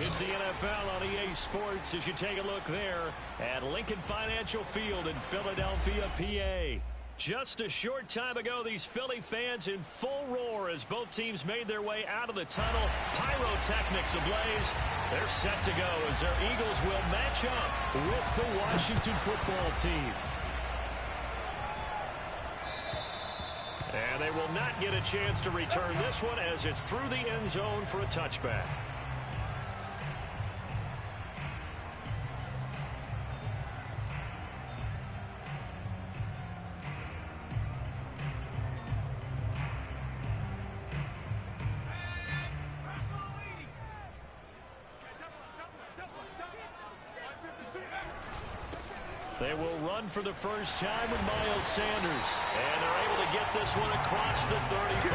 It's the NFL on EA Sports as you take a look there at Lincoln Financial Field in Philadelphia, PA. Just a short time ago, these Philly fans in full roar as both teams made their way out of the tunnel. Pyrotechnics ablaze. They're set to go as their Eagles will match up with the Washington football team. And they will not get a chance to return this one as it's through the end zone for a touchback. They will run for the first time with Miles Sanders. And they're able to get this one across the 35.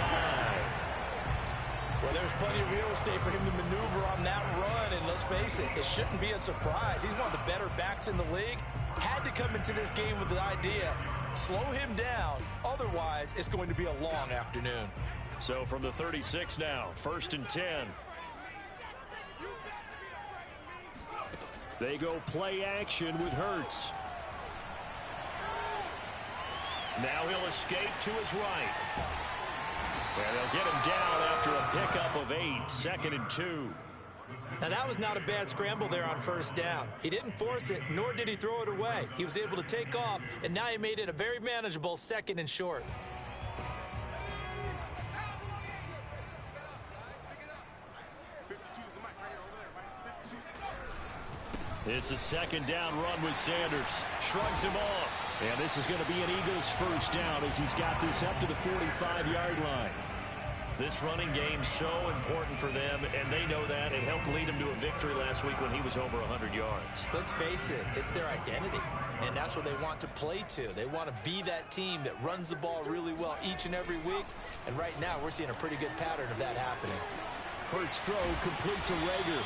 Well, there's plenty of real estate for him to maneuver on that run. And let's face it, it shouldn't be a surprise. He's one of the better backs in the league. Had to come into this game with the idea, slow him down. Otherwise, it's going to be a long afternoon. So from the 36 now, 1st and 10. They go play action with Hurts. Now he'll escape to his right. And they'll get him down after a pickup of 8, 2nd and 2. Now that was not a bad scramble there on first down. He didn't force it, nor did he throw it away. He was able to take off, and now he made it a very manageable 2nd and short. It's a 2nd down run with Sanders. Shrugs him off. And this is going to be an Eagles first down as he's got this up to the 45-yard line. This running game's so important for them, and they know that. It helped lead them to a victory last week when he was over 100 yards. Let's face it, it's their identity, and that's what they want to play to. They want to be that team that runs the ball really well each and every week, and right now we're seeing a pretty good pattern of that happening. Hurts throw complete to Rager.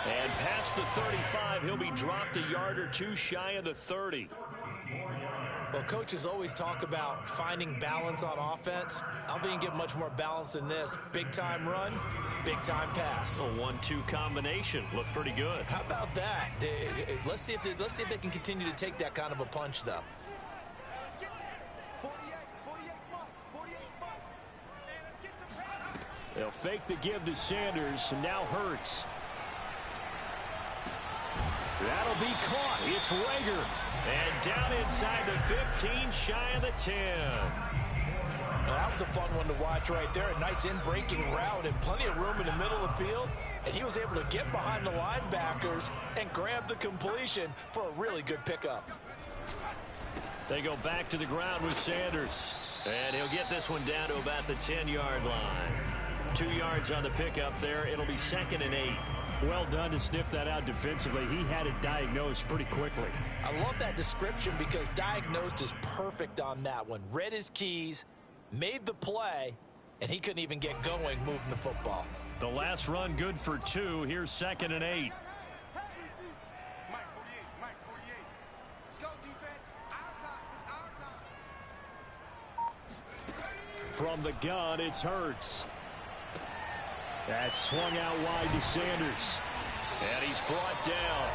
And past the 35, he'll be dropped a yard or two shy of the 30. Well, coaches always talk about finding balance on offense. I don't think you can get much more balance than this. Big-time run, big-time pass. A 1-2 combination. Looked pretty good. How about that? Let's see if they can continue to take that kind of a punch, though. They'll fake the give to Sanders, and now Hurts. That'll be caught. It's Rager. And down inside the 15, shy of the 10. Well, that was a fun one to watch right there. A nice in-breaking route and plenty of room in the middle of the field. And he was able to get behind the linebackers and grab the completion for a really good pickup. They go back to the ground with Sanders. And he'll get this one down to about the 10-yard line. 2 yards on the pickup there. It'll be 2nd and 8. Well done to sniff that out defensively. He had it diagnosed pretty quickly. I love that description because diagnosed is perfect on that one. Read his keys, made the play, and he couldn't even get going moving the football. The last run good for 2. Here's 2nd and 8. From the gun, it's Hurts. That's swung out wide to Sanders. And he's brought down.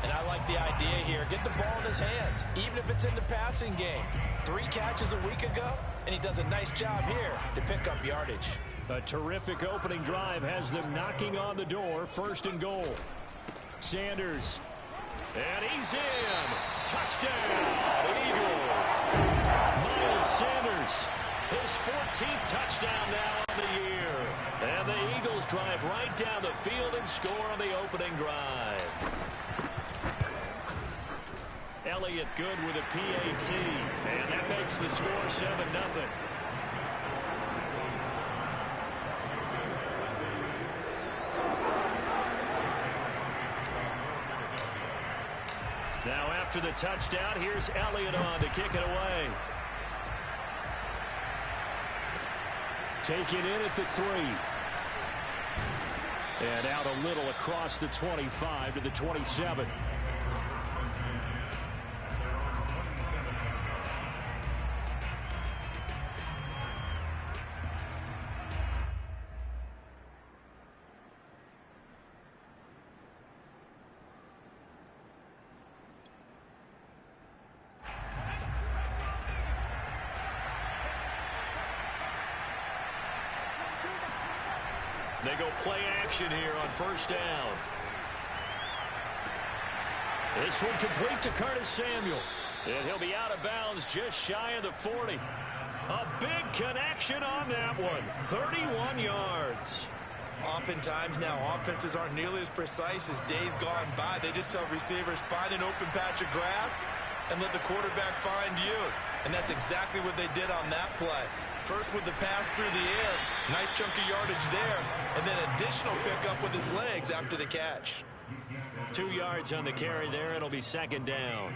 And I like the idea here. Get the ball in his hands, even if it's in the passing game. 3 catches a week ago, and he does a nice job here to pick up yardage. A terrific opening drive has them knocking on the door. 1st and goal. Sanders. And he's in. Touchdown, Eagles. Miles Sanders. His 14th touchdown now on the year. And the Eagles drive right down the field and score on the opening drive. Elliott good with a PAT. And that makes the score 7-0. Now after the touchdown, here's Elliott on to kick it away. Taken in at the 3. And out a little across the 25 to the 27. They go play action here on 1st down. This one complete to Curtis Samuel. And he'll be out of bounds just shy of the 40. A big connection on that one. 31 yards. Oftentimes now offenses aren't nearly as precise as days gone by. They just tell receivers, find an open patch of grass and let the quarterback find you. And that's exactly what they did on that play. First with the pass through the air, nice chunk of yardage there, and then additional pickup with his legs after the catch. 2 yards on the carry there. It'll be 2nd down.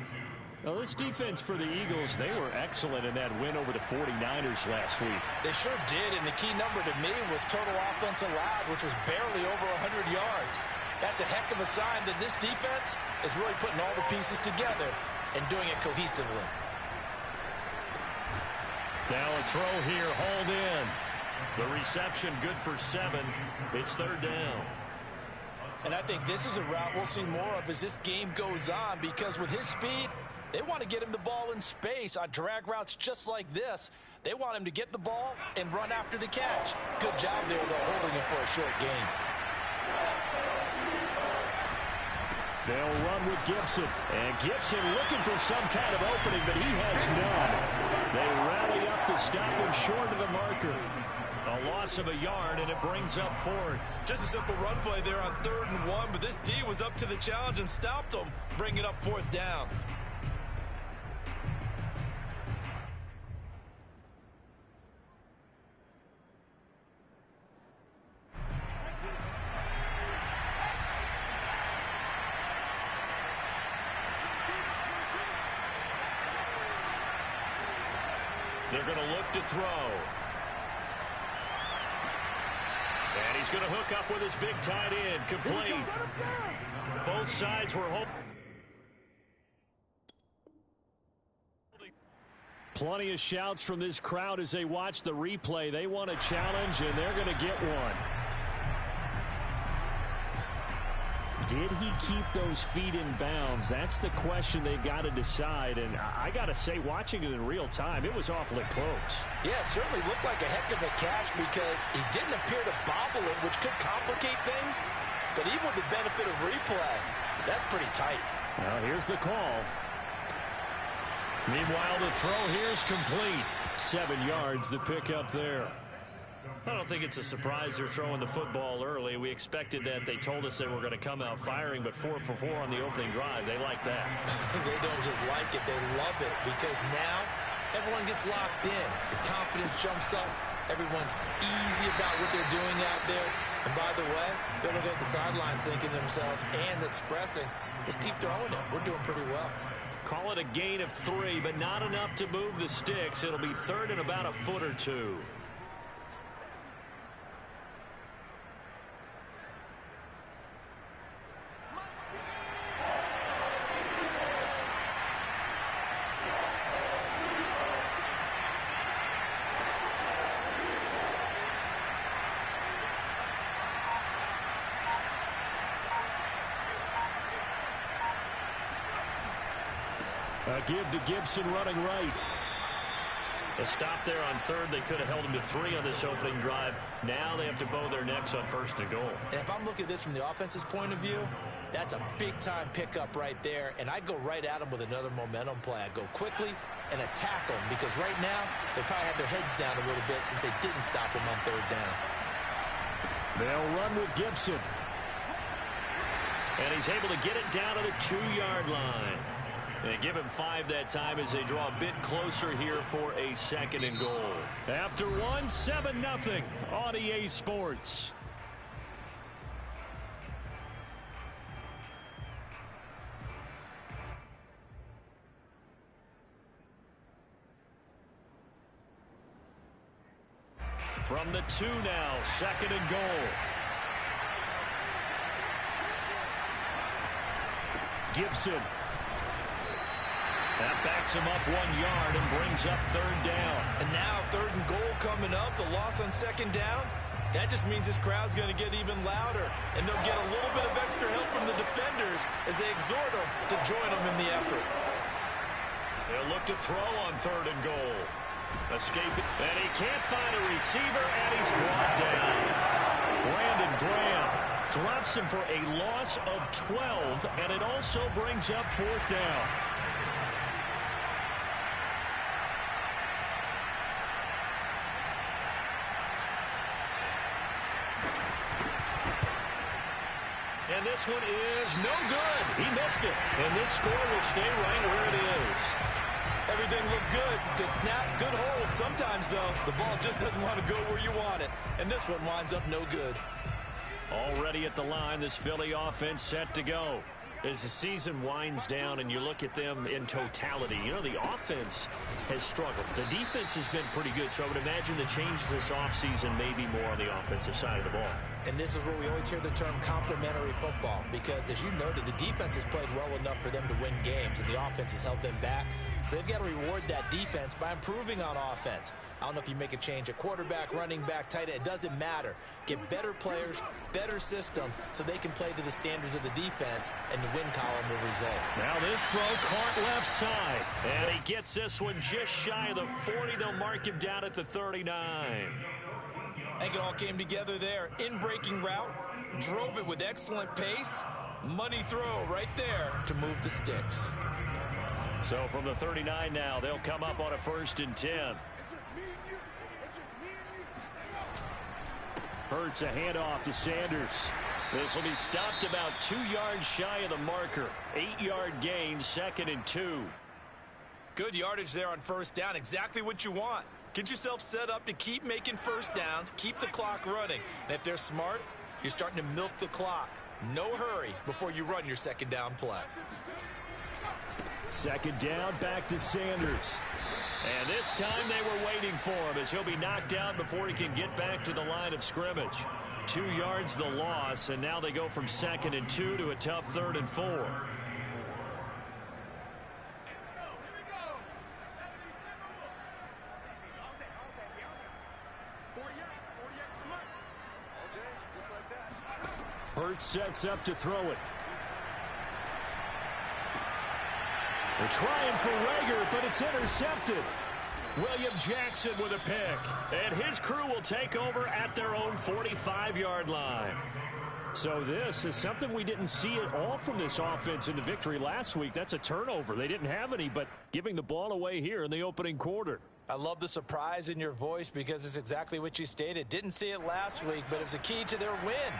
Now this defense for the Eagles, they were excellent in that win over the 49ers last week. They sure did, and the key number to me was total offense allowed, which was barely over 100 yards. That's a heck of a sign that this defense is really putting all the pieces together and doing it cohesively. Now a throw here, hauled in. The reception good for 7. It's 3rd down. And I think this is a route we'll see more of as this game goes on, because with his speed, they want to get him the ball in space on drag routes just like this. They want him to get the ball and run after the catch. Good job there, though, holding him for a short gain. They'll run with Gibson. And Gibson looking for some kind of opening, but he has none. They rally up to stop him short of the marker. A loss of a yard, and it brings up 4th. Just a simple run play there on 3rd and 1, but this D was up to the challenge and stopped them, bringing up 4th down. They're going to look to throw. And he's going to hook up with his big tight end. Complete. Both sides were hoping. Plenty of shouts from this crowd as they watch the replay. They want a challenge, and they're going to get one. Did he keep those feet in bounds? That's the question they've got to decide. And I got to say, watching it in real time, it was awfully close. Yeah, it certainly looked like a heck of a catch because he didn't appear to bobble it, which could complicate things. But even with the benefit of replay, that's pretty tight. Well, here's the call. Meanwhile, the throw here is complete. 7 yards, the pickup there. I don't think it's a surprise they're throwing the football early. We expected that. They told us they were going to come out firing, but 4 for 4 on the opening drive. They like that. They don't just like it, they love it, because now everyone gets locked in. The confidence jumps up. Everyone's easy about what they're doing out there. And by the way, they're looking at the sideline thinking to themselves and expressing, just keep throwing it. We're doing pretty well. Call it a gain of 3, but not enough to move the sticks. It'll be third and about a foot or two. A give to Gibson running right. A stop there on third. They could have held him to 3 on this opening drive. Now they have to bow their necks on first and goal. And if I'm looking at this from the offense's point of view, that's a big-time pickup right there. And I go right at him with another momentum play. I go quickly and attack them because right now they probably have their heads down a little bit since they didn't stop him on third down. They'll run with Gibson. And he's able to get it down to the 2-yard line. They give him 5 that time as they draw a bit closer here for a second and goal. After 1, 7-0 on EA Sports. From the 2 now, second and goal. Gibson. That backs him up 1 yard and brings up third down. And now third and goal coming up. The loss on second down. That just means this crowd's going to get even louder. And they'll get a little bit of extra help from the defenders as they exhort them to join them in the effort. They'll look to throw on third and goal. Escaping. And he can't find a receiver, and he's brought down. Brandon Graham drops him for a loss of 12, and it also brings up fourth down. And this one is no good. He missed it. And this score will stay right where it is. Everything looked good. Good snap, good hold. Sometimes, though, the ball just doesn't want to go where you want it. And this one winds up no good. Already at the line, this Philly offense set to go. As the season winds down and you look at them in totality, you know, the offense has struggled. The defense has been pretty good, so I would imagine the changes this offseason may be more on the offensive side of the ball. And this is where we always hear the term complementary football because, as you noted, the defense has played well enough for them to win games, and the offense has held them back. So they've got to reward that defense by improving on offense. I don't know if you make a change at quarterback, running back, tight end. It doesn't matter. Get better players, better system, so they can play to the standards of the defense, and the win column will result. Now this throw caught left side. And he gets this one just shy of the 40. They'll mark him down at the 39. I think it all came together there. In-breaking route, drove it with excellent pace. Money throw right there to move the sticks. So from the 39 now, they'll come up on a 1st and 10. Hurts a handoff to Sanders. This will be stopped about 2 yards shy of the marker. 8-yard gain, 2nd and 2. Good yardage there on first down. Exactly what you want. Get yourself set up to keep making first downs, keep the clock running. And if they're smart, you're starting to milk the clock. No hurry before you run your second down play. Second down, back to Sanders. And this time they were waiting for him as he'll be knocked out before he can get back to the line of scrimmage. 2 yards the loss, and now they go from 2nd and 2 to a tough 3rd and 4. Hurts sets up to throw it. They're trying for Rager, but it's intercepted. William Jackson with a pick. And his crew will take over at their own 45-yard line. So this is something we didn't see at all from this offense in the victory last week. That's a turnover. They didn't have any, but giving the ball away here in the opening quarter. I love the surprise in your voice because it's exactly what you stated. Didn't see it last week, but it's a key to their win.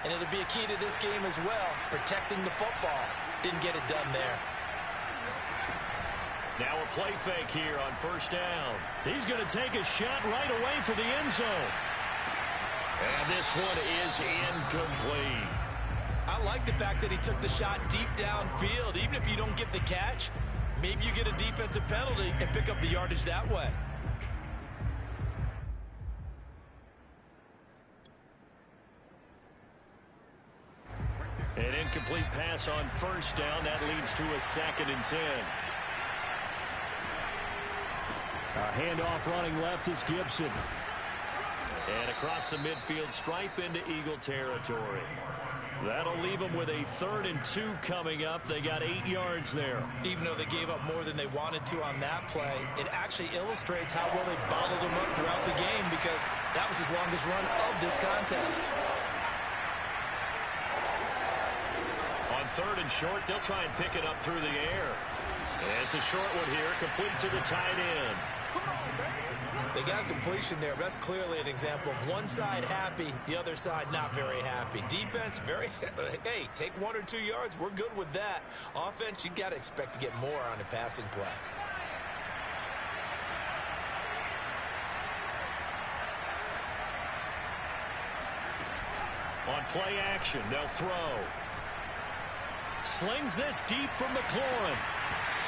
And it'll be a key to this game as well, protecting the football. Didn't get it done there. Now a play fake here on 1st down. He's going to take a shot right away for the end zone. And this one is incomplete. I like the fact that he took the shot deep downfield. Even if you don't get the catch, maybe you get a defensive penalty and pick up the yardage that way. An incomplete pass on 1st down. That leads to a 2nd and 10. A handoff running left is Gibson. And across the midfield stripe into Eagle territory. That'll leave them with a 3rd and 2 coming up. They got 8 yards there. Even though they gave up more than they wanted to on that play, it actually illustrates how well they bottled them up throughout the game because that was his longest run of this contest. On 3rd and short, they'll try and pick it up through the air. And it's a short one here, complete to the tight end. They got completion there. That's clearly an example of one side happy, the other side not very happy. Defense, very, hey, take 1 or 2 yards. We're good with that. Offense, you got to expect to get more on a passing play. On play action, they'll throw. Slings this deep from McLaurin.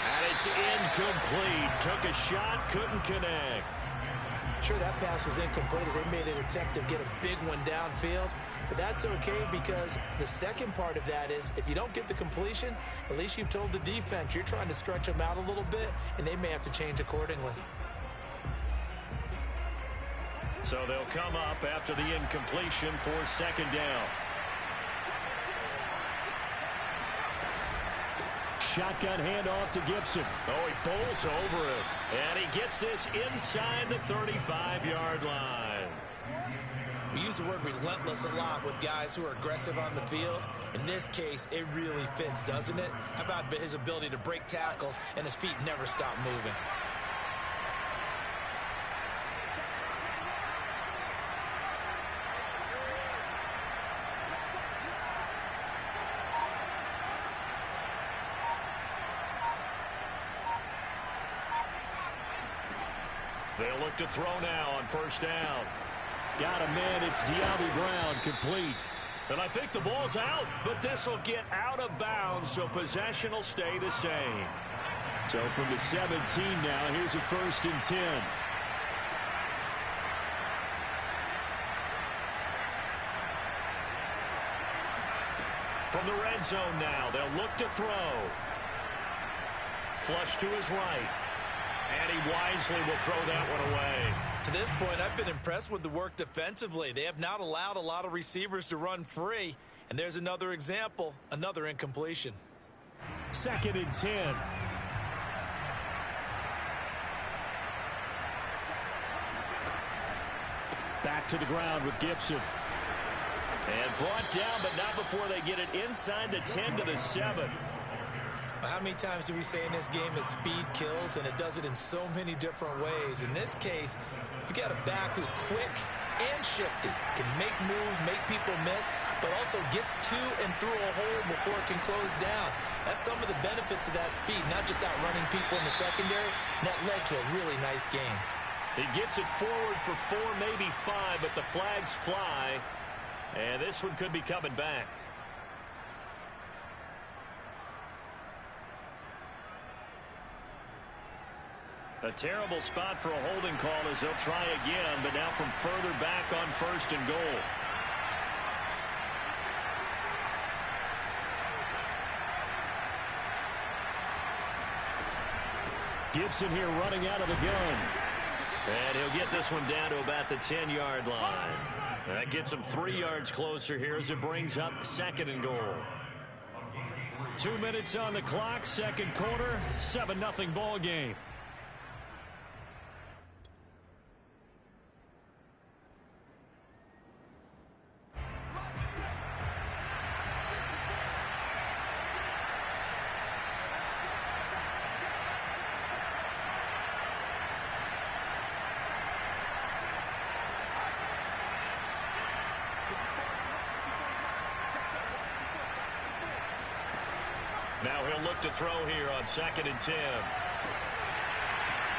And it's incomplete. Took a shot, couldn't connect. Sure, that pass was incomplete as they made an attempt to get a big one downfield. But that's okay because the second part of that is if you don't get the completion, at least you've told the defense you're trying to stretch them out a little bit, and they may have to change accordingly. So they'll come up after the incompletion for 2nd down. Shotgun handoff to Gibson. Oh, he bowls over it. And he gets this inside the 35-yard line. We use the word relentless a lot with guys who are aggressive on the field. In this case, it really fits, doesn't it? How about his ability to break tackles and his feet never stop moving? They'll look to throw now on 1st down. Got a man. It's De'Ami Brown, complete. And I think the ball's out, but this will get out of bounds, so possession will stay the same. So from the 17 now, here's a 1st and 10. From the red zone now, they'll look to throw. Flush to his right. And he wisely will throw that one away. To this point, I've been impressed with the work defensively. They have not allowed a lot of receivers to run free. And there's another example, another incompletion. 2nd and 10. Back to the ground with Gibson. And brought down, but not before they get it inside the 10 to the 7. How many times do we say in this game that speed kills, and it does it in so many different ways? In this case, you got a back who's quick and shifty, can make moves, make people miss, but also gets to and through a hole before it can close down. That's some of the benefits of that speed, not just outrunning people in the secondary. And that led to a really nice game. He gets it forward for 4, maybe 5, but the flags fly, and this one could be coming back. A terrible spot for a holding call as they'll try again, but now from further back on 1st and goal. Gibson here running out of the gun. And he'll get this one down to about the 10-yard line. That gets him 3 yards closer here as it brings up 2nd and goal. 2 minutes on the clock, 2nd quarter, 7-0 ball game. Now he'll look to throw here on 2nd and 10.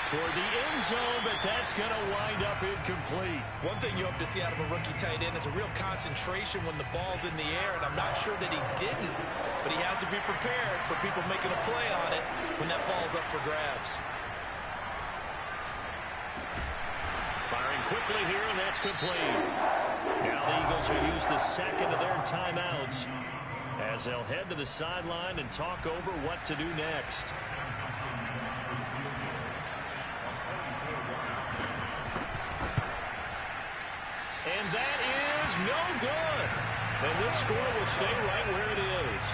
Toward the end zone, but that's going to wind up incomplete. One thing you hope to see out of a rookie tight end is a real concentration when the ball's in the air, and I'm not sure that he didn't, but he has to be prepared for people making a play on it when that ball's up for grabs. Firing quickly here, and that's complete. Now the Eagles will use the 2nd of their timeouts as they'll head to the sideline and talk over what to do next. And that is no good. And this score will stay right where it is.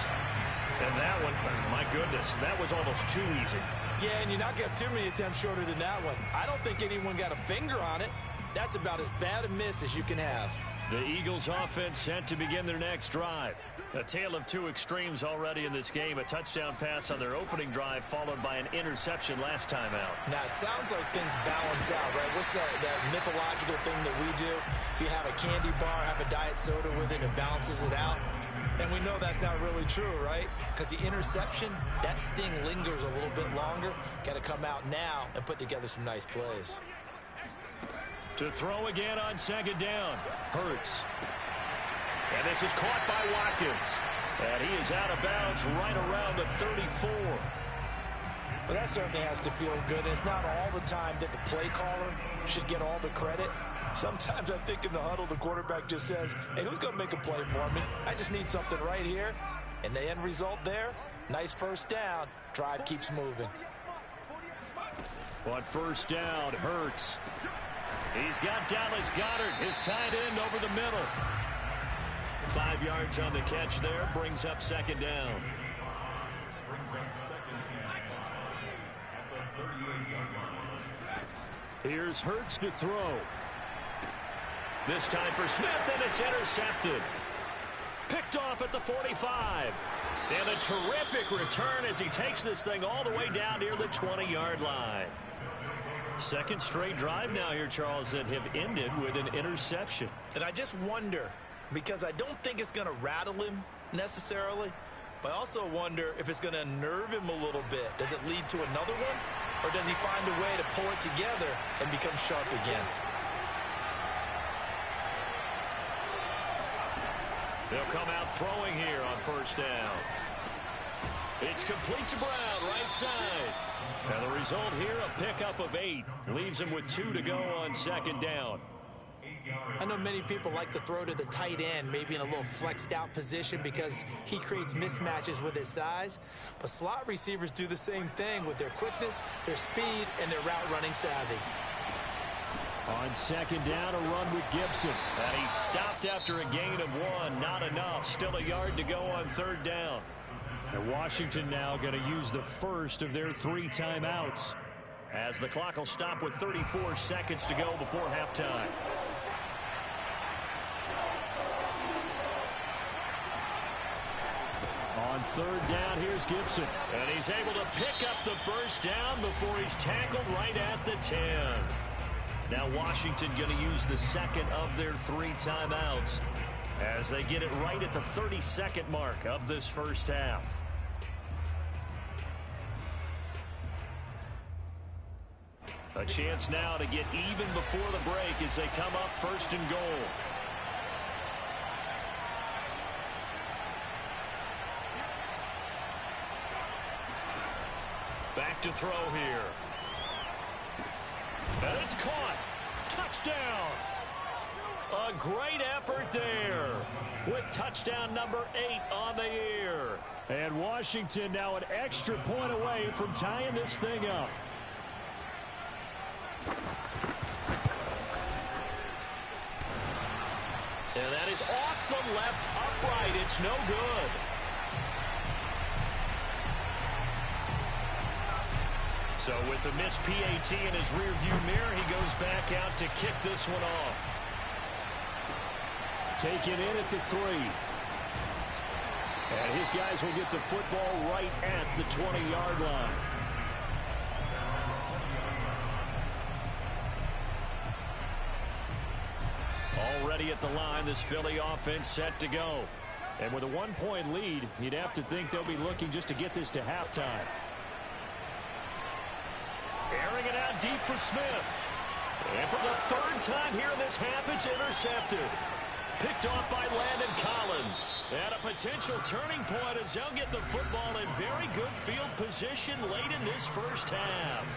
And that one, my goodness, that was almost too easy. Yeah, and you're not going to have too many attempts shorter than that one. I don't think anyone got a finger on it. That's about as bad a miss as you can have. The Eagles offense set to begin their next drive. A tale of two extremes already in this game. A touchdown pass on their opening drive followed by an interception last time out. Now, it sounds like things balance out, right? What's that mythological thing that we do? If you have a candy bar, have a diet soda with it, it balances it out. And we know that's not really true, right? Because the interception, that sting lingers a little bit longer. Got to come out now and put together some nice plays. To throw again on 2nd down. Hurts. And this is caught by Watkins. And he is out of bounds right around the 34. So that certainly has to feel good. And it's not all the time that the play caller should get all the credit. Sometimes I think in the huddle, the quarterback just says, hey, who's going to make a play for me? I just need something right here. And the end result there, nice 1st down. Drive keeps moving. On 1st down, Hurts. He's got Dallas Goedert, his tight end, over the middle. 5 yards on the catch there, brings up 2nd down. Here's Hurts to throw. This time for Smith, and it's intercepted. Picked off at the 45. And a terrific return as he takes this thing all the way down near the 20-yard line. 2nd straight drive now here, Charles, that have ended with an interception. And I just wonder, because I don't think it's going to rattle him necessarily, but I also wonder if it's going to unnerve him a little bit. Does it lead to another one? Or does he find a way to pull it together and become sharp again? They'll come out throwing here on 1st down. It's complete to Brown, right side. And the result here, a pickup of 8. Leaves him with 2 to go on 2nd down. I know many people like to throw to the tight end, maybe in a little flexed out position because he creates mismatches with his size. But slot receivers do the same thing with their quickness, their speed, and their route running savvy. On 2nd down, a run with Gibson. And he stopped after a gain of 1. Not enough. Still a yard to go on 3rd down. And Washington now going to use the 1st of their 3 timeouts as the clock will stop with 34 seconds to go before halftime. On 3rd down, here's Gibson. And he's able to pick up the 1st down before he's tackled right at the 10. Now Washington going to use the 2nd of their 3 timeouts as they get it right at the 32nd mark of this 1st half. A chance now to get even before the break as they come up 1st and goal. Back to throw here. And it's caught. Touchdown. A great effort there with touchdown number 8 on the year. And Washington now an extra point away from tying this thing up. And that is off the left upright. It's no good. So with the missed PAT in his rearview mirror, he goes back out to kick this one off. Taken in at the 3. And his guys will get the football right at the 20-yard line. Already at the line, this Philly offense set to go. And with a 1-point lead, you'd have to think they'll be looking just to get this to halftime. Airing it out deep for Smith. And for the 3rd time here in this half, it's intercepted. Picked off by Landon Collins. And a potential turning point as they'll get the football in very good field position late in this first half.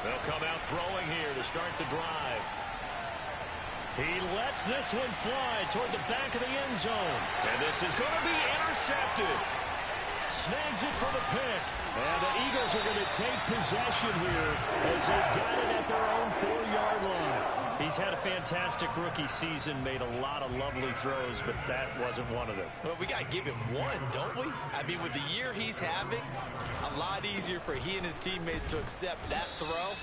They'll come out throwing here to start the drive. He lets this one fly toward the back of the end zone. And this is going to be intercepted. Snags it for the pick. And the Eagles are going to take possession here as they've got it at their own 4-yard line. He's had a fantastic rookie season, made a lot of lovely throws, but that wasn't one of them. Well, we got to give him one, don't we? I mean, with the year he's having, a lot easier for he and his teammates to accept that throw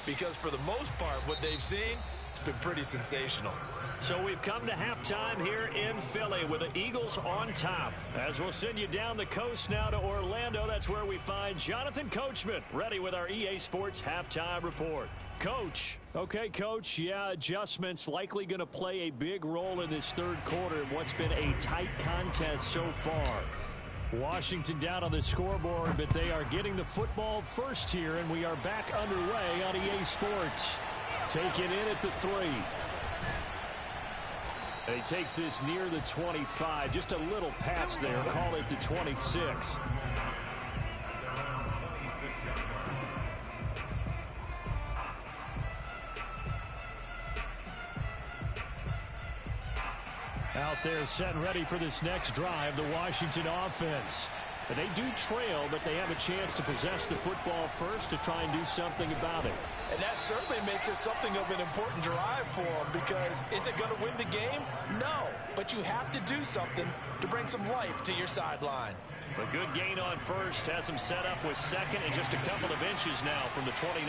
because for the most part, what they've seen, it's been pretty sensational. So we've come to halftime here in Philly with the Eagles on top. As we'll send you down the coast now to Orlando, that's where we find Jonathan Coachman ready with our EA Sports halftime report. Coach. Okay, Coach. Yeah, adjustments likely going to play a big role in this third quarter in what's been a tight contest so far. Washington down on the scoreboard, but they are getting the football first here, and we are back underway on EA Sports. Taken in at the 3. And he takes this near the 25. Just a little pass there. Call it the 26. Out there set and ready for this next drive, the Washington offense. And they do trail, but they have a chance to possess the football first to try and do something about it. And that certainly makes it something of an important drive for them because is it going to win the game? No, but you have to do something to bring some life to your sideline. A good gain on first has him set up with second and just a couple of inches now from the 29.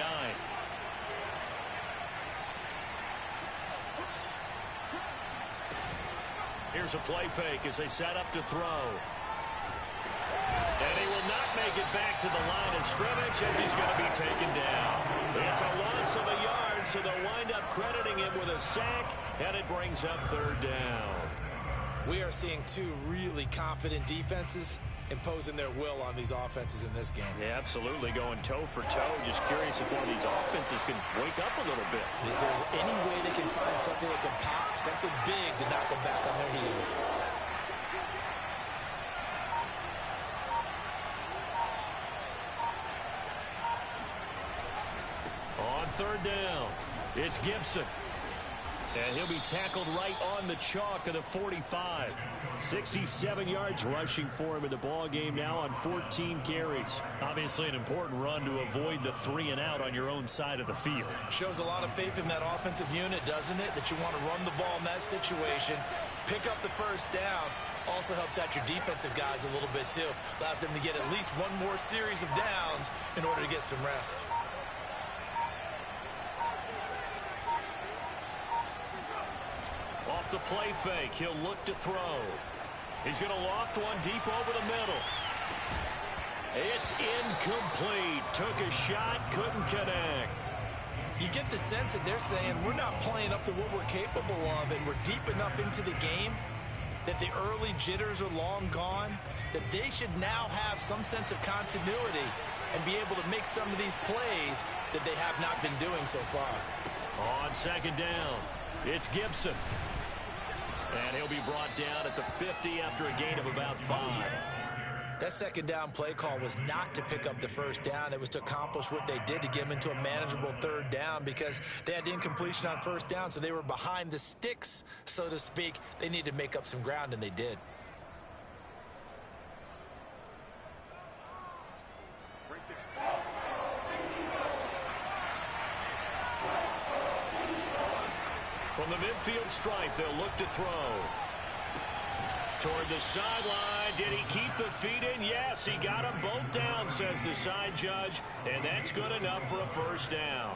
Here's a play fake as they set up to throw. And he will not make it back to the line of scrimmage as he's going to be taken down. It's a loss of a yard, so they'll wind up crediting him with a sack, and it brings up 3rd down. We are seeing two really confident defenses imposing their will on these offenses in this game. Yeah, absolutely, going toe for toe. Just curious if one of these offenses can wake up a little bit. Is there any way they can find something that can pop, something big to knock them back on their heels? On 3rd down, it's Gibson. And he'll be tackled right on the chalk of the 45. 67 yards rushing for him in the ball game now on 14 carries. Obviously an important run to avoid the 3 and out on your own side of the field. Shows a lot of faith in that offensive unit, doesn't it? That you want to run the ball in that situation, pick up the first down. Also helps out your defensive guys a little bit too. Allows them to get at least one more series of downs in order to get some rest. Off the play fake, he'll look to throw. He's going to loft one deep over the middle. It's incomplete. Took a shot, couldn't connect. You get the sense that they're saying we're not playing up to what we're capable of, and we're deep enough into the game that the early jitters are long gone, that they should now have some sense of continuity and be able to make some of these plays that they have not been doing so far. On 2nd down, it's Gibson. And he'll be brought down at the 50 after a gain of about 5. That second down play call was not to pick up the first down. It was to accomplish what they did to get them into a manageable third down because they had incompletion on first down, so they were behind the sticks, so to speak. They needed to make up some ground, and they did. From the midfield stripe, they'll look to throw. Toward the sideline. Did he keep the feet in? Yes, he got them both down, says the side judge, and that's good enough for a first down.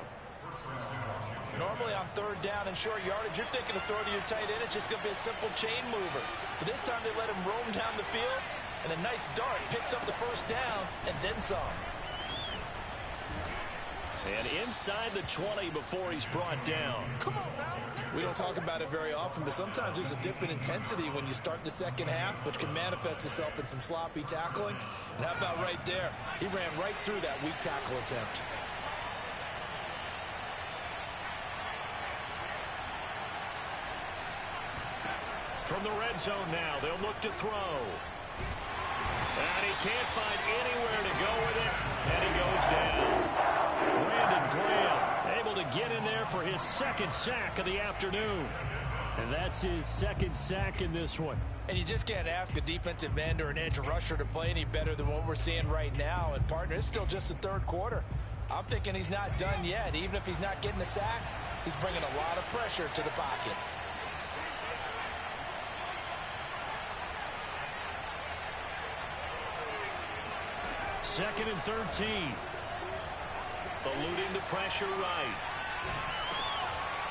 Normally on third down and short yardage, you're thinking of throwing to your tight end. It's just going to be a simple chain mover. But this time they let him roam down the field, and a nice dart picks up the first down and then some. And inside the 20 before he's brought down. Come on now. We don't talk about it very often, but sometimes there's a dip in intensity when you start the second half, which can manifest itself in some sloppy tackling. And how about right there? He ran right through that weak tackle attempt. From the red zone now, they'll look to throw. And he can't find anywhere to go with it, and he goes down. Brandon Graham able to get in there for his second sack of the afternoon. And that's his second sack in this one. And you just can't ask a defensive end or an edge rusher to play any better than what we're seeing right now. And, partner, it's still just the third quarter. I'm thinking he's not done yet. Even if he's not getting a sack, he's bringing a lot of pressure to the pocket. Second and 13. Eluding the pressure right.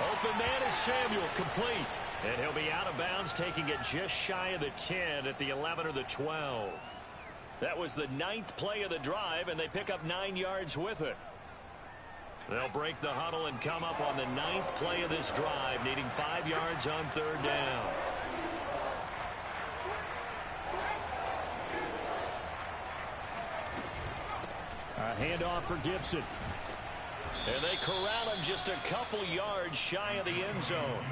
Open man is Samuel, complete. And he'll be out of bounds, taking it just shy of the 10 at the 11 or the 12. That was the 9th play of the drive, and they pick up 9 yards with it. They'll break the huddle and come up on the 9th play of this drive, needing 5 yards on third down. A handoff for Gibson. And they corral him just a couple yards shy of the end zone.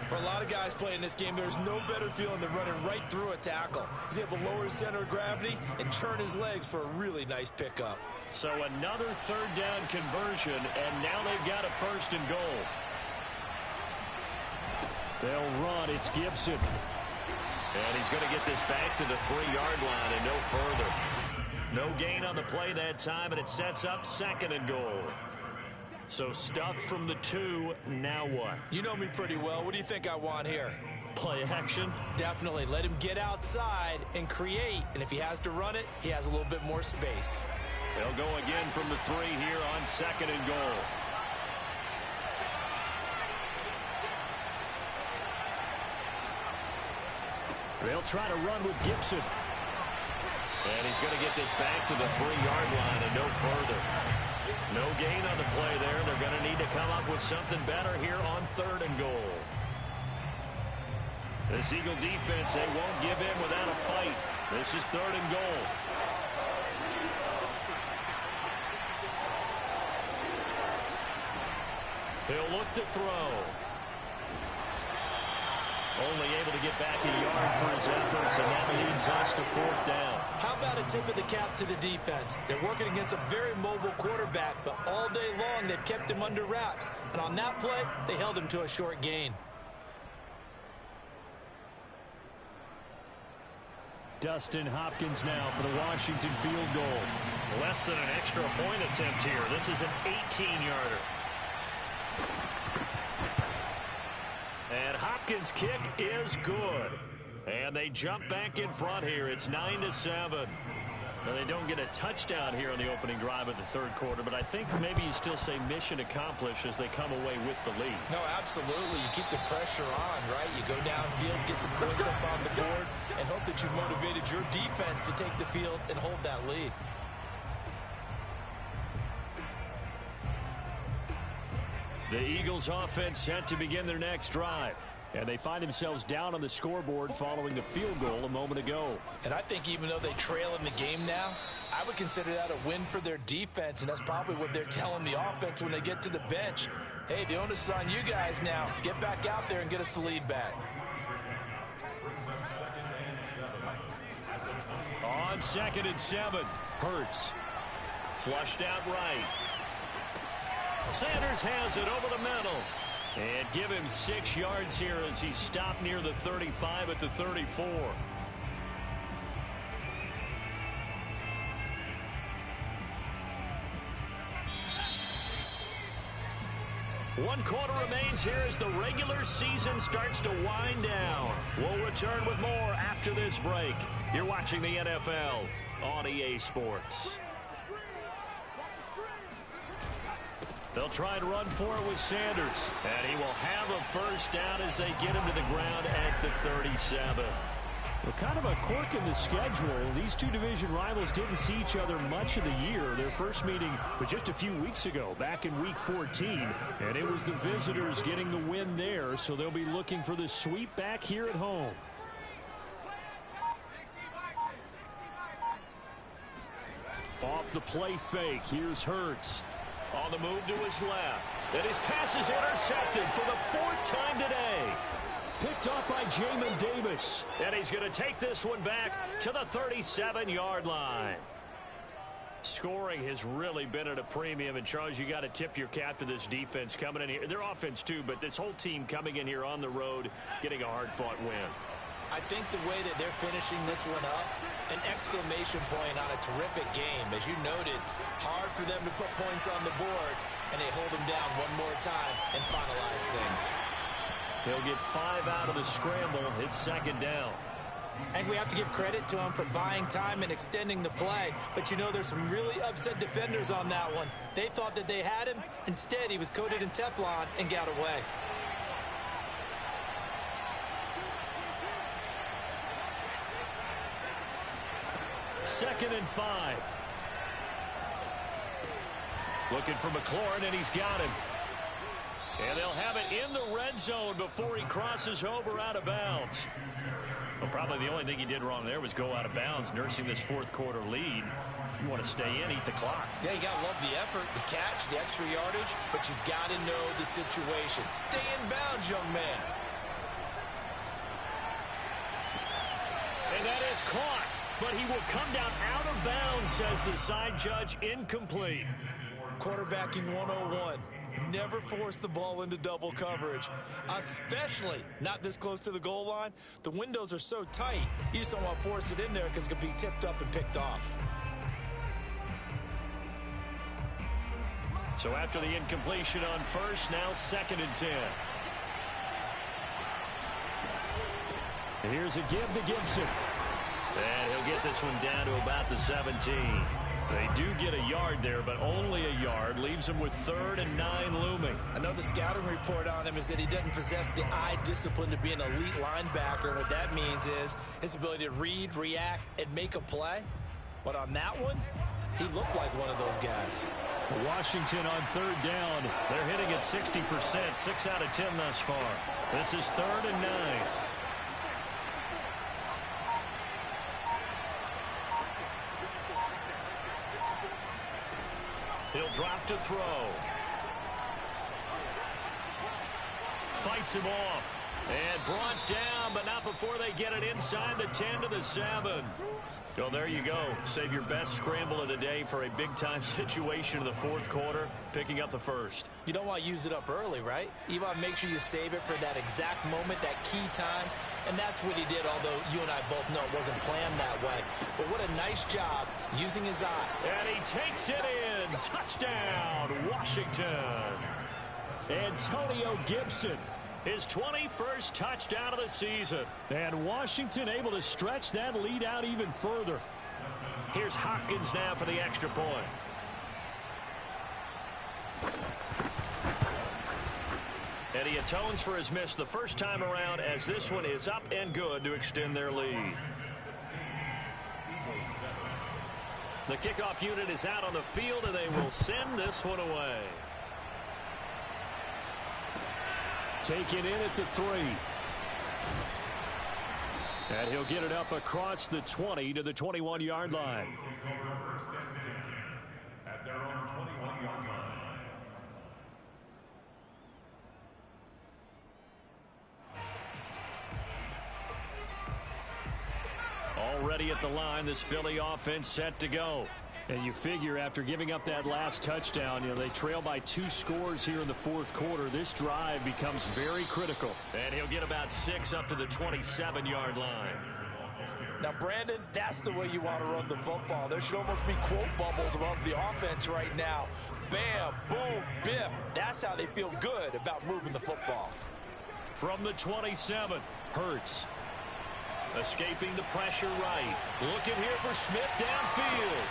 For a lot of guys playing this game, there's no better feeling than running right through a tackle. He's able to lower his center of gravity and churn his legs for a really nice pickup. So another third down conversion, and now they've got a first and goal. They'll run. It's Gibson. And he's going to get this back to the 3-yard line and no further. No gain on the play that time, and it sets up second and goal. So stuffed from the 2, now what? You know me pretty well. What do you think I want here? Play action? Definitely. Let him get outside and create, and if he has to run it, he has a little bit more space. They'll go again from the 3 here on second and goal. They'll try to run with Gibson. And he's going to get this back to the 3-yard line and no further. No gain on the play there. They're going to need to come up with something better here on third and goal. This Eagle defense, they won't give in without a fight. This is third and goal. He'll look to throw. Only able to get back a yard for his efforts, and that leads us to fourth down. How about a tip of the cap to the defense? They're working against a very mobile quarterback, but all day long they've kept him under wraps. And on that play, they held him to a short gain. Dustin Hopkins now for the Washington field goal. Less than an extra point attempt here. This is an 18-yarder. And Hopkins' kick is good. And they jump back in front here. It's 9-7. Now, they don't get a touchdown here on the opening drive of the third quarter, but I think maybe you still say mission accomplished as they come away with the lead. No, absolutely. You keep the pressure on, right? You go downfield, get some points up on the board, and hope that you motivated your defense to take the field and hold that lead. The Eagles offense set to begin their next drive. And they find themselves down on the scoreboard following the field goal a moment ago. And I think even though they trail in the game now, I would consider that a win for their defense, and that's probably what they're telling the offense when they get to the bench. Hey, the onus is on you guys now. Get back out there and get us the lead back. On 2nd and 7, Hurts. Flushed out right. Sanders has it over the middle. And give him 6 yards here as he stopped near the 35 at the 34. One quarter remains here as the regular season starts to wind down. We'll return with more after this break. You're watching the NFL on EA Sports. They'll try and run for it with Sanders. And he will have a first down as they get him to the ground at the 37. Well, kind of a quirk in the schedule. These two division rivals didn't see each other much of the year. Their first meeting was just a few weeks ago, back in Week 14. And it was the visitors getting the win there, so they'll be looking for the sweep back here at home. Off the play fake, here's Hurts. On the move to his left. And his pass is intercepted for the 4th time today. Picked off by Jamin Davis. And he's going to take this one back to the 37-yard line. Scoring has really been at a premium. And, Charles, you got to tip your cap to this defense coming in here. Their offense, too, but this whole team coming in here on the road, getting a hard-fought win. I think the way that they're finishing this one up, an exclamation point on a terrific game. As you noted, hard for them to put points on the board, and they hold them down one more time and finalize things. He'll get 5 out of the scramble. It's 2nd down. I think we have to give credit to him for buying time and extending the play. But, you know, there's some really upset defenders on that one. They thought that they had him. Instead, he was coated in Teflon and got away. Second and 5. Looking for McLaurin, and he's got him. And they'll have it in the red zone before he crosses over out of bounds. Well, probably the only thing he did wrong there was go out of bounds, nursing this 4th quarter lead. You want to stay in, eat the clock. Yeah, you got to love the effort, the catch, the extra yardage, but you got to know the situation. Stay in bounds, young man. And that is caught, but he will come down out of bounds, says the side judge. Incomplete. Quarterbacking 101. Never force the ball into double coverage, especially not this close to the goal line. The windows are so tight, you just don't want to force it in there because it could be tipped up and picked off. So after the incompletion on first, now 2nd and 10. And here's a give to Gibson. And he'll get this one down to about the 17. They do get a yard there, but only a yard. Leaves him with 3rd and 9 looming. Another scouting report on him is that he doesn't possess the eye discipline to be an elite linebacker. And what that means is his ability to read, react, and make a play. But on that one, he looked like one of those guys. Washington on 3rd down. They're hitting at 60%, 6 out of 10 thus far. This is 3rd and 9. He'll drop to throw. Fights him off. And brought down, but not before they get it inside the 10 to the 7. Well, there you go. Save your best scramble of the day for a big-time situation in the 4th quarter, picking up the 1st. You don't want to use it up early, right? You want to make sure you save it for that exact moment, that key time. And that's what he did, although you and I both know it wasn't planned that way. But what a nice job using his eye. And he takes it in. Touchdown, Washington. Antonio Gibson. His 21st touchdown of the season. And Washington able to stretch that lead out even further. Here's Hopkins now for the extra point. And he atones for his miss the first time around, as this one is up and good to extend their lead. The kickoff unit is out on the field, and they will send this one away. Taken in at the 3. And he'll get it up across the 20 to the 21-yard line. At their own 21-yard line. ready at the line. This Philly offense set to go. And you figure after giving up that last touchdown, they trail by 2 scores here in the fourth quarter. This drive becomes very critical. And he'll get about 6 up to the 27-yard line. Now, Brandon, that's the way you want to run the football. There should almost be quote bubbles above the offense right now. Bam, boom, biff. That's how they feel good about moving the football. From the 27, Hurts. Escaping the pressure right. Looking here for Smith downfield.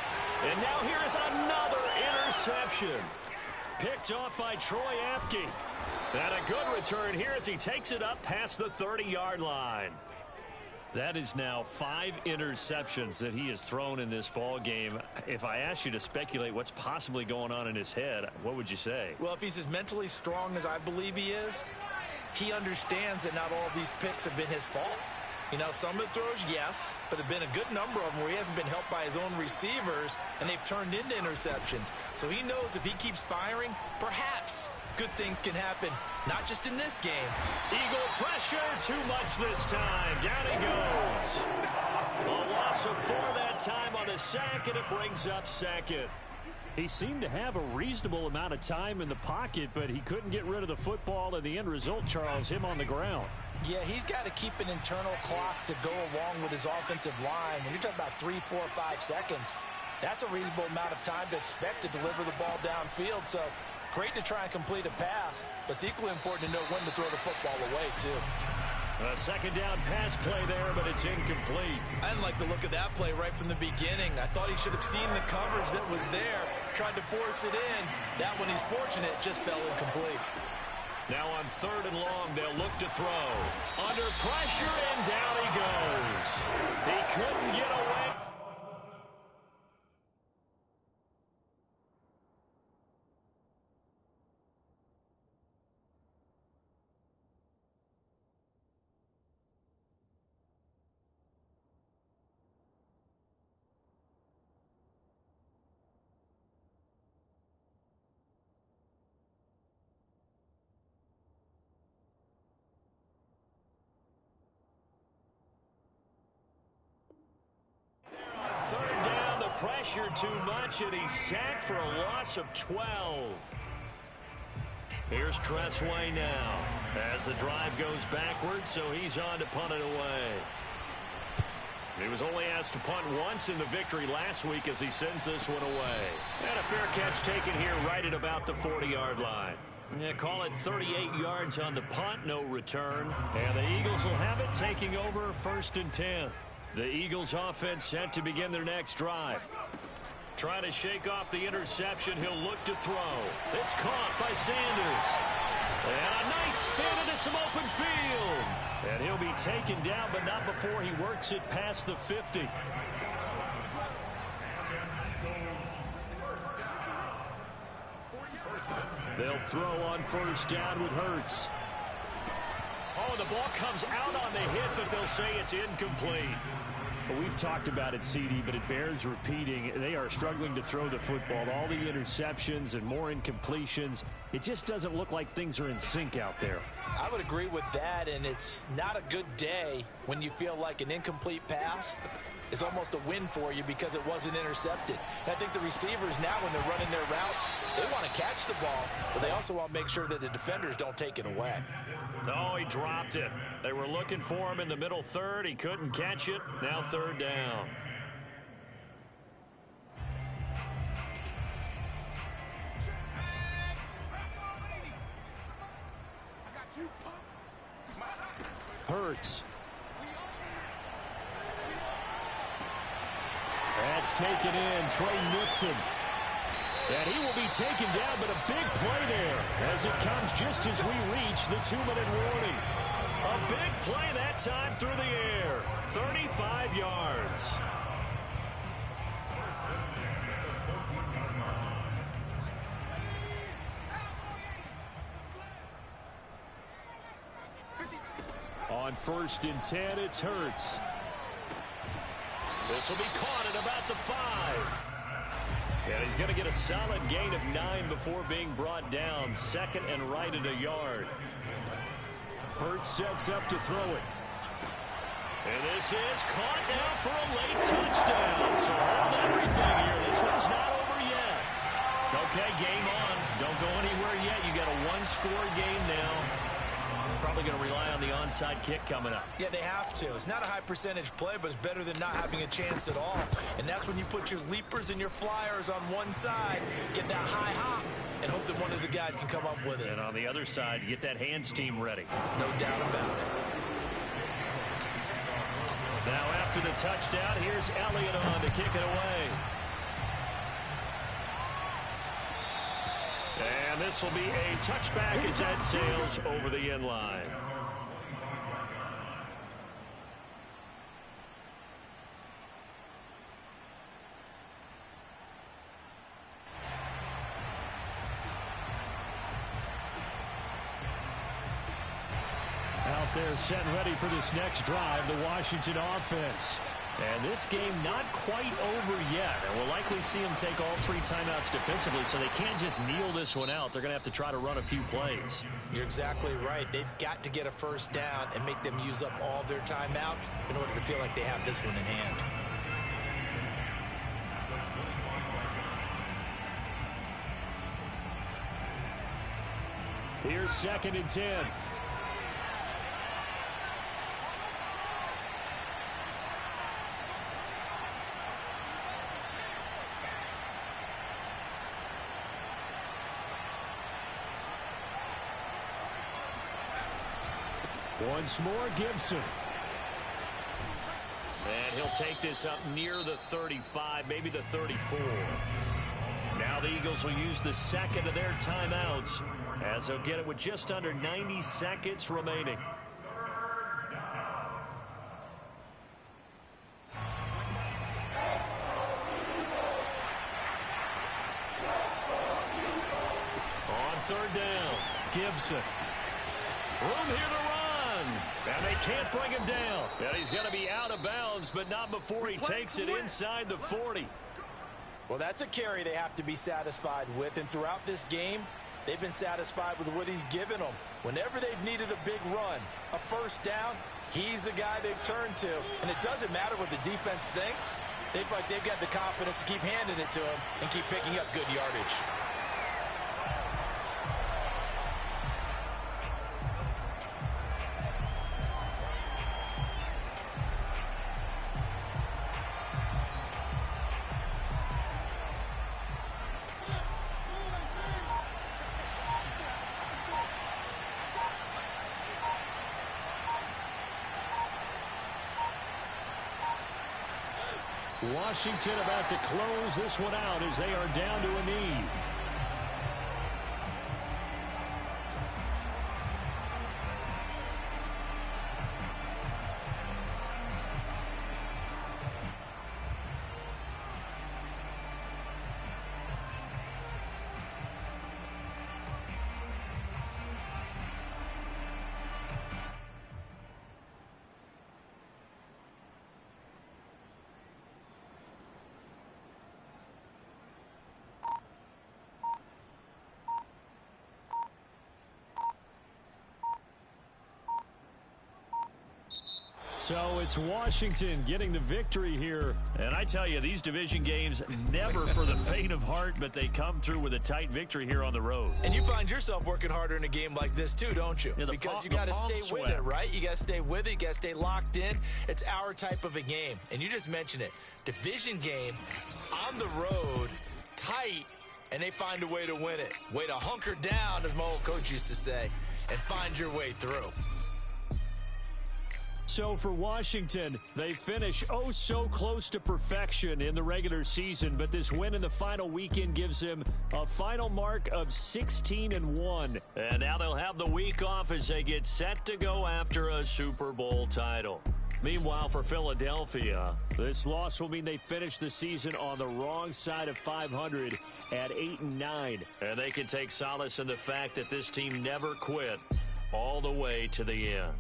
And now here is another interception. Picked off by Troy Apke. And a good return here as he takes it up past the 30-yard line. That is now 5 interceptions that he has thrown in this ball game. If I asked you to speculate what's possibly going on in his head, what would you say? Well, if he's as mentally strong as I believe he is, he understands that not all of these picks have been his fault. Some of the throws, yes, but there have been a good number of them where he hasn't been helped by his own receivers, and they've turned into interceptions. So he knows if he keeps firing, perhaps good things can happen, not just in this game. Eagle pressure, too much this time. Down he goes. A loss of 4 that time on the sack, and it brings up second. He seemed to have a reasonable amount of time in the pocket, but he couldn't get rid of the football, and the end result, Charles, him on the ground. Yeah, he's got to keep an internal clock to go along with his offensive line. When you're talking about 3, 4, 5 seconds, that's a reasonable amount of time to expect to deliver the ball downfield. So great to try and complete a pass, but it's equally important to know when to throw the football away, too. A second down pass play there, but it's incomplete. I didn't like the look of that play right from the beginning. I thought he should have seen the coverage that was there, tried to force it in. That one, he's fortunate, just fell incomplete. Now on 3rd and long, they'll look to throw. Under pressure, and down he goes. He couldn't get away. Pressure too much, and he's sacked for a loss of 12. Here's Tressway now as the drive goes backwards, so he's on to punt it away. He was only asked to punt once in the victory last week as he sends this one away. And a fair catch taken here right at about the 40-yard line. Yeah, call it 38 yards on the punt, no return. And the Eagles will have it, taking over 1st and 10. The Eagles offense set to begin their next drive. Trying to shake off the interception, he'll look to throw. It's caught by Sanders. And a nice spin into some open field. And he'll be taken down, but not before he works it past the 50. They'll throw on 1st down with Hurts. Oh, the ball comes out on the hit, but they'll say it's incomplete. Well, we've talked about it, CD, but it bears repeating. They are struggling to throw the football. All the interceptions and more incompletions. It just doesn't look like things are in sync out there. I would agree with that, and it's not a good day when you feel like an incomplete pass is almost a win for you because it wasn't intercepted. And I think the receivers now, when they're running their routes, they want to catch the ball, but they also want to make sure that the defenders don't take it away. Oh, he dropped it. They were looking for him in the middle 3rd. He couldn't catch it. Now 3rd down. Hurts. That's taken in. Trey Nixon. And he will be taken down, but a big play there as it comes just as we reach the 2-minute warning. A big play that time through the air. 35 yards. On 1st and 10, it's Hurts. This will be caught at about the 5. And he's going to get a solid gain of 9 before being brought down. 2nd and right at a yard. Hurts sets up to throw it. And this is caught now for a late touchdown. So hold everything here. This one's not over yet. Okay, game on. Don't go anywhere yet. You got a one-score game now. Probably going to rely on the onside kick coming up. Yeah, they have to. It's not a high-percentage play, but it's better than not having a chance at all. And that's when you put your leapers and your flyers on one side, get that high hop, and hope that one of the guys can come up with it. And on the other side, you get that hands team ready. No doubt about it. Now after the touchdown, here's Elliott on to kick it away. And this will be a touchback as that sails over the end line. Out there set and ready for this next drive, the Washington offense. And this game not quite over yet. And we'll likely see them take all three timeouts defensively, so they can't just kneel this one out. They're going to have to try to run a few plays. You're exactly right. They've got to get a first down and make them use up all their timeouts in order to feel like they have this one in hand. Here's 2nd and 10. Once more, Gibson. And he'll take this up near the 35, maybe the 34. Now the Eagles will use the second of their timeouts as they'll get it with just under 90 seconds remaining. On 3rd down, Gibson. Room here to run. And they can't bring him down. And he's going to be out of bounds, but not before he takes it inside the 40. Well, that's a carry they have to be satisfied with. And throughout this game, they've been satisfied with what he's given them. Whenever they've needed a big run, a first down, he's the guy they've turned to. And it doesn't matter what the defense thinks. They've got the confidence to keep handing it to him and keep picking up good yardage. Washington about to close this one out as they are down to a knee. So it's Washington getting the victory here. And I tell you, these division games never for the faint of heart, but they come through with a tight victory here on the road. And you find yourself working harder in a game like this too, don't you? Yeah, because you got to stay with it, right? You got to stay with it. You got to stay locked in. It's our type of a game. And you just mentioned it. Division game on the road, tight, and they find a way to win it. Way to hunker down, as my old coach used to say, and find your way through. So for Washington, they finish oh so close to perfection in the regular season, but this win in the final weekend gives them a final mark of 16-1. And now they'll have the week off as they get set to go after a Super Bowl title. Meanwhile, for Philadelphia, this loss will mean they finish the season on the wrong side of 500 at 8-9. And they can take solace in the fact that this team never quit all the way to the end.